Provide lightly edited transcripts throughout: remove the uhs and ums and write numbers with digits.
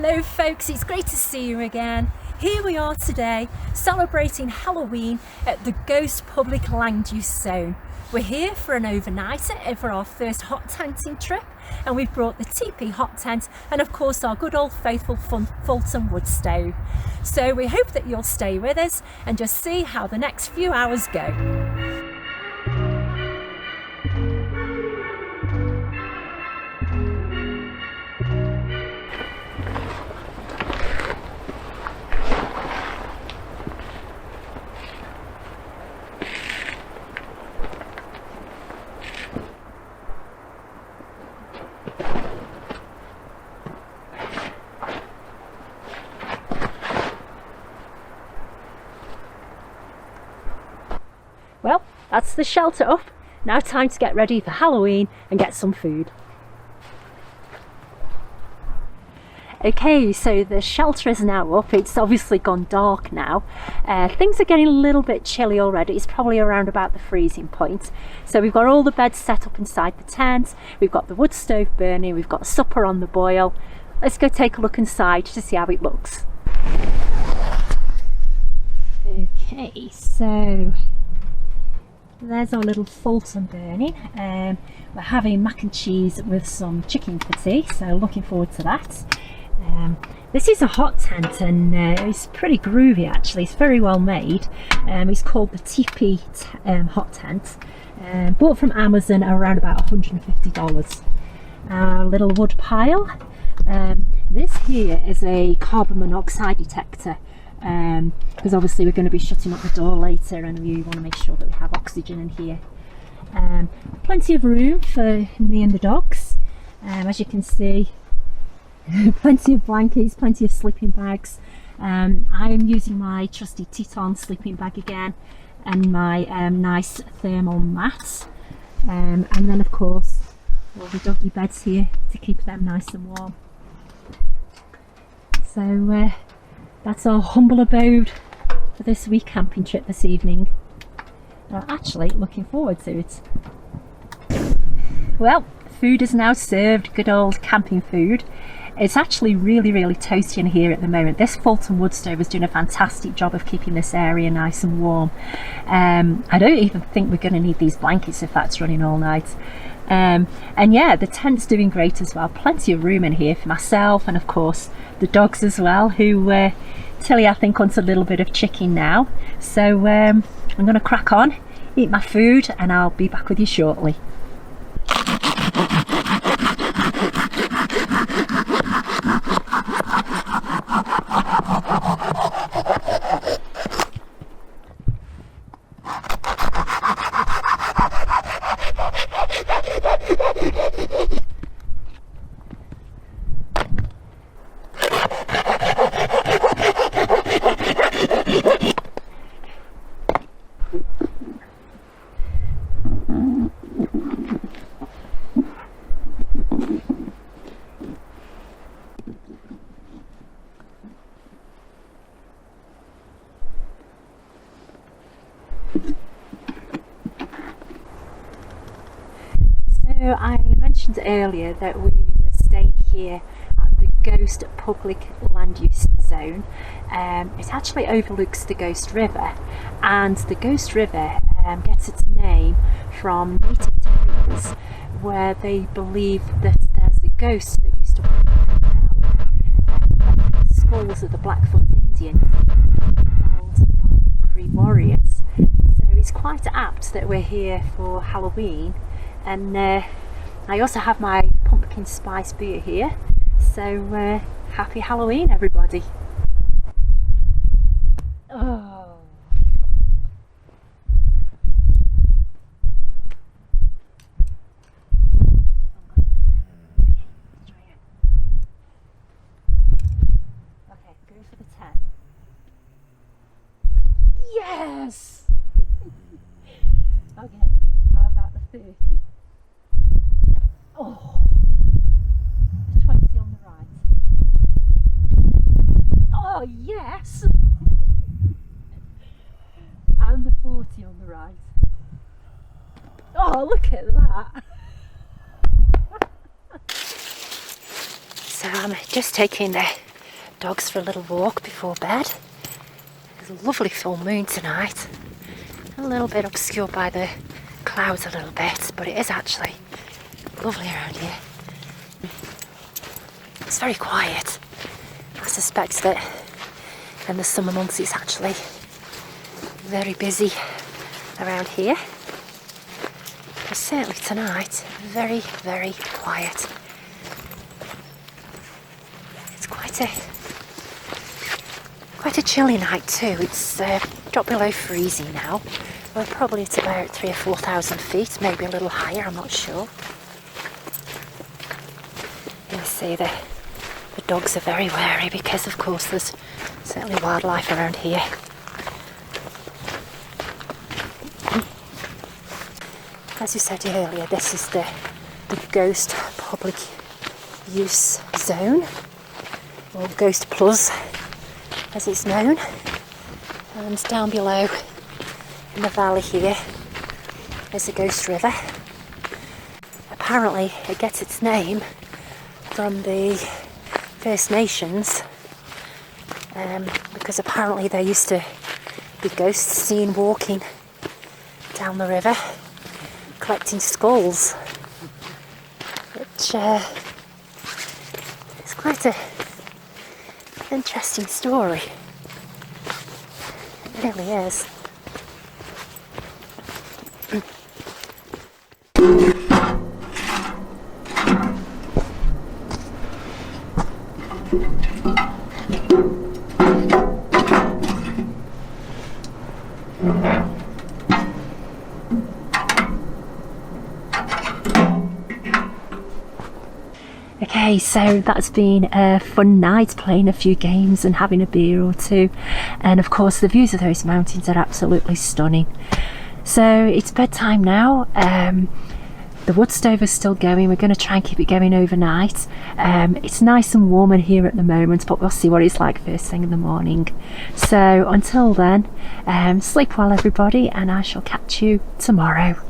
Hello folks, it's great to see you again. Here we are today celebrating Halloween at the Ghost Public Land Use Zone. We're here for an overnighter for our first hot tenting trip, and we've brought the Tipi Hot Tent and of course our good old faithful FLTOM Wood Stove. So we hope that you'll stay with us and just see how the next few hours go. Well, that's the shelter up. Now time to get ready for Halloween and get some food. Okay, so the shelter is now up. It's obviously gone dark now. Things are getting a little bit chilly already. It's probably around about the freezing point. So we've got all the beds set up inside the tent. We've got the wood stove burning. We've got supper on the boil. Let's go take a look inside to see how it looks. Okay, so there's our little FLTOM burning. We're having mac and cheese with some chicken for tea, so looking forward to that. This is a hot tent and it's pretty groovy actually. It's very well made. It's called the Tipi Hot Tent. Bought from Amazon around about $150. Our little wood pile. This here is a carbon monoxide detector. Because obviously we're going to be shutting up the door later and we want to make sure that we have oxygen in here. Plenty of room for me and the dogs, as you can see. Plenty of blankets, plenty of sleeping bags. I am using my trusty Teton sleeping bag again and my nice thermal mat, and then of course all the doggy beds here to keep them nice and warm. So that's our humble abode for this wee camping trip this evening. I'm actually looking forward to it. Well, food is now served, good old camping food. It's actually really toasty in here at the moment. This FLTOM Wood Stove is doing a fantastic job of keeping this area nice and warm. I don't even think we're going to need these blankets if that's running all night. And yeah, the tent's doing great as well. Plenty of room in here for myself and of course the dogs as well, who Tilly I think wants a little bit of chicken now. So I'm going to crack on, eat my food, and I'll be back with you shortly. So I mentioned earlier that we were staying here at the Ghost Public Land Use Zone. It actually overlooks the Ghost River, and the Ghost River gets its name from native tales where they believe that there's a ghost that used to walk around the skulls of the Blackfoot Indians held by the Cree warriors. So it's quite apt that we're here for Halloween. And I also have my pumpkin spice beer here, so happy Halloween everybody. Oh. Okay, go for the 10. Yes! Okay, how about the 30? Oh, the 20 on the right. Oh, yes! And the 40 on the right. Oh, look at that! So I'm just taking the dogs for a little walk before bed. There's a lovely full moon tonight. A little bit obscured by the clouds a little bit, but it is actually lovely around here. It's very quiet. I suspect that in the summer months it's actually very busy around here. But certainly tonight, very, very quiet. It's quite a chilly night too. It's dropped below freezing now. We're probably at about 3,000 or 4,000 feet, maybe a little higher, I'm not sure. You can see the dogs are very wary because of course there's certainly wildlife around here. As you said earlier, this is the Ghost Public Use Zone, or GHOST PLUZ as it's known. And down below in the valley here is the Ghost River. Apparently it gets its name from the First Nations, because apparently there used to be ghosts seen walking down the river collecting skulls, which is quite an interesting story. It really is. Okay, so that's been a fun night playing a few games and having a beer or two, and of course the views of those mountains are absolutely stunning. So it's bedtime now. The wood stove is still going. We're going to try and keep it going overnight. It's nice and warm in here at the moment, but we'll see what it's like first thing in the morning. So until then, sleep well everybody, and I shall catch you tomorrow.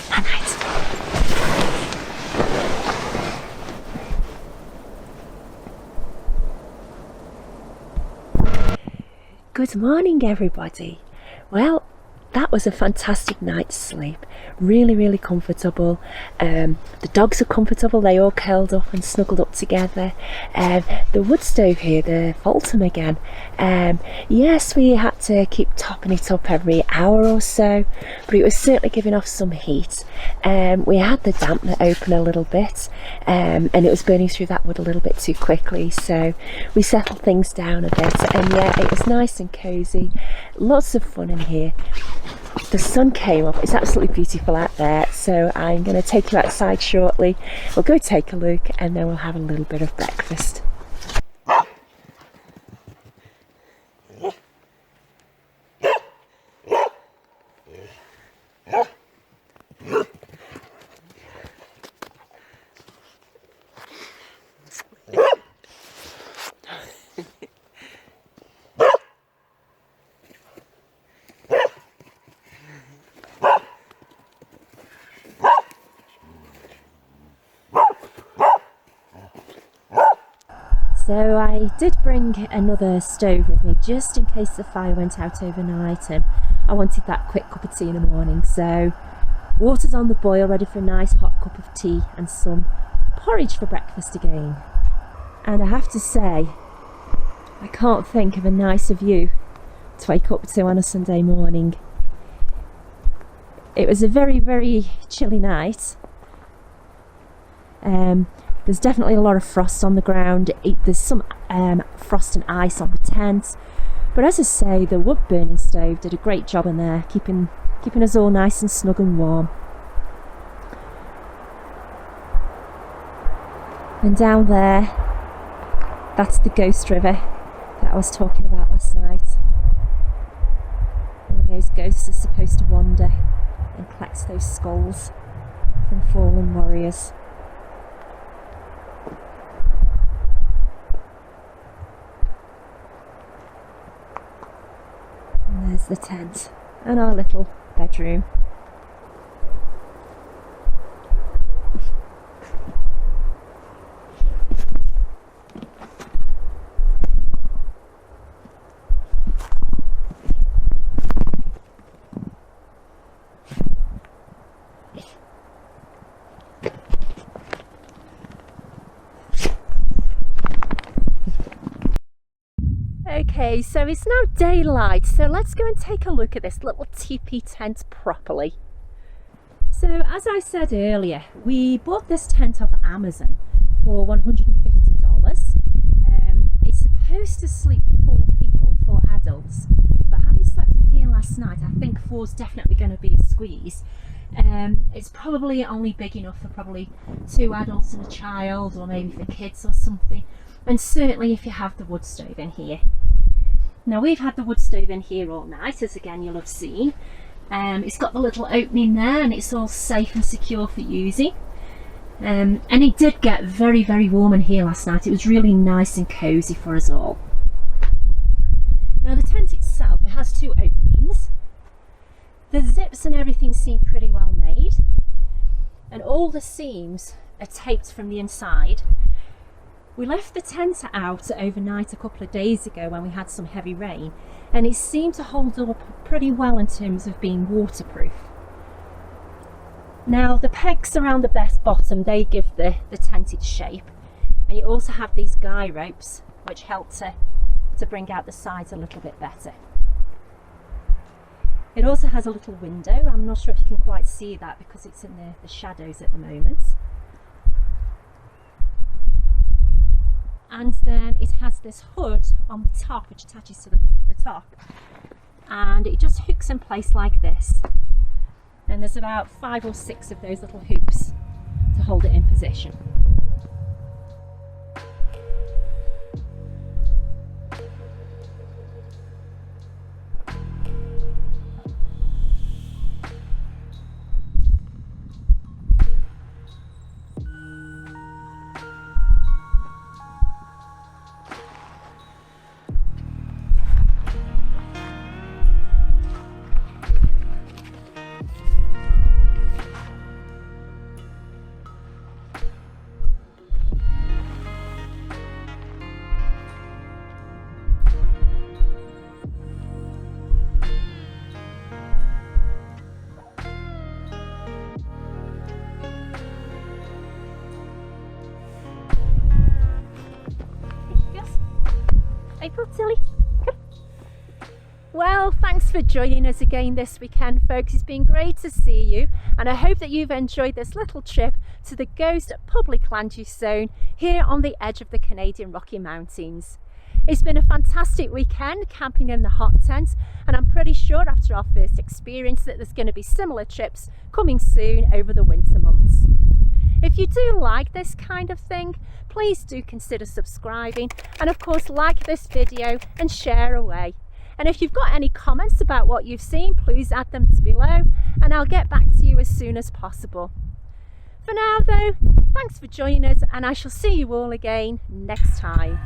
Night night. Good morning everybody. Well, that was a fantastic night's sleep. Really, really comfortable. The dogs are comfortable. They all curled up and snuggled up together. The wood stove here, the FLTOM again. Yes, we had to keep topping it up every hour or so, but it was certainly giving off some heat. We had the dampener open a little bit, and it was burning through that wood a little bit too quickly, so we settled things down a bit, and yeah, it was nice and cosy. Lots of fun in here. The sun came up. It's absolutely beautiful out there, so I'm going to take you outside shortly. We'll go take a look and then we'll have a little bit of breakfast. So I did bring another stove with me just in case the fire went out overnight and I wanted that quick cup of tea in the morning. So water's on the boil, ready for a nice hot cup of tea and some porridge for breakfast again. And I have to say, I can't think of a nicer view to wake up to on a Sunday morning. It was a very, very chilly night. There's definitely a lot of frost on the ground. There's some frost and ice on the tent, but as I say, the wood burning stove did a great job in there, keeping us all nice and snug and warm. And down there, that's the Ghost River that I was talking about last night, where those ghosts are supposed to wander and collect those skulls from fallen warriors. And there's the tent and our little bedroom. Okay, so it's now daylight, so let's go and take a look at this little teepee tent properly. So as I said earlier, we bought this tent off Amazon for $150. It's supposed to sleep 4 people, 4 adults, but having slept in here last night, I think 4's definitely going to be a squeeze. It's probably only big enough for probably 2 adults and a child, or maybe for kids or something, and certainly if you have the wood stove in here. Now we've had the wood stove in here all night, as again you'll have seen. It's got the little opening there and it's all safe and secure for using. And it did get very, very warm in here last night. It was really nice and cosy for us all. Now the tent itself, it has 2 openings. The zips and everything seem pretty well made. And all the seams are taped from the inside. We left the tent out overnight a couple of days ago when we had some heavy rain, and it seemed to hold up pretty well in terms of being waterproof. Now the pegs around the bottom, they give the tent its shape, and you also have these guy ropes which help to bring out the sides a little bit better. It also has a little window. I'm not sure if you can quite see that because it's in the shadows at the moment. And then it has this hood on the top which attaches to the top, and it just hooks in place like this, and there's about 5 or 6 of those little hoops to hold it in position. April, silly. Come. Well, thanks for joining us again this weekend, folks. It's been great to see you, and I hope that you've enjoyed this little trip to the Ghost Public Land Use Zone here on the edge of the Canadian Rocky Mountains. It's been a fantastic weekend camping in the hot tent, and I'm pretty sure after our first experience that there's going to be similar trips coming soon over the winter months. If you do like this kind of thing, please do consider subscribing, and of course like this video and share away. And if you've got any comments about what you've seen, please add them below and I'll get back to you as soon as possible. For now though, thanks for joining us, and I shall see you all again next time.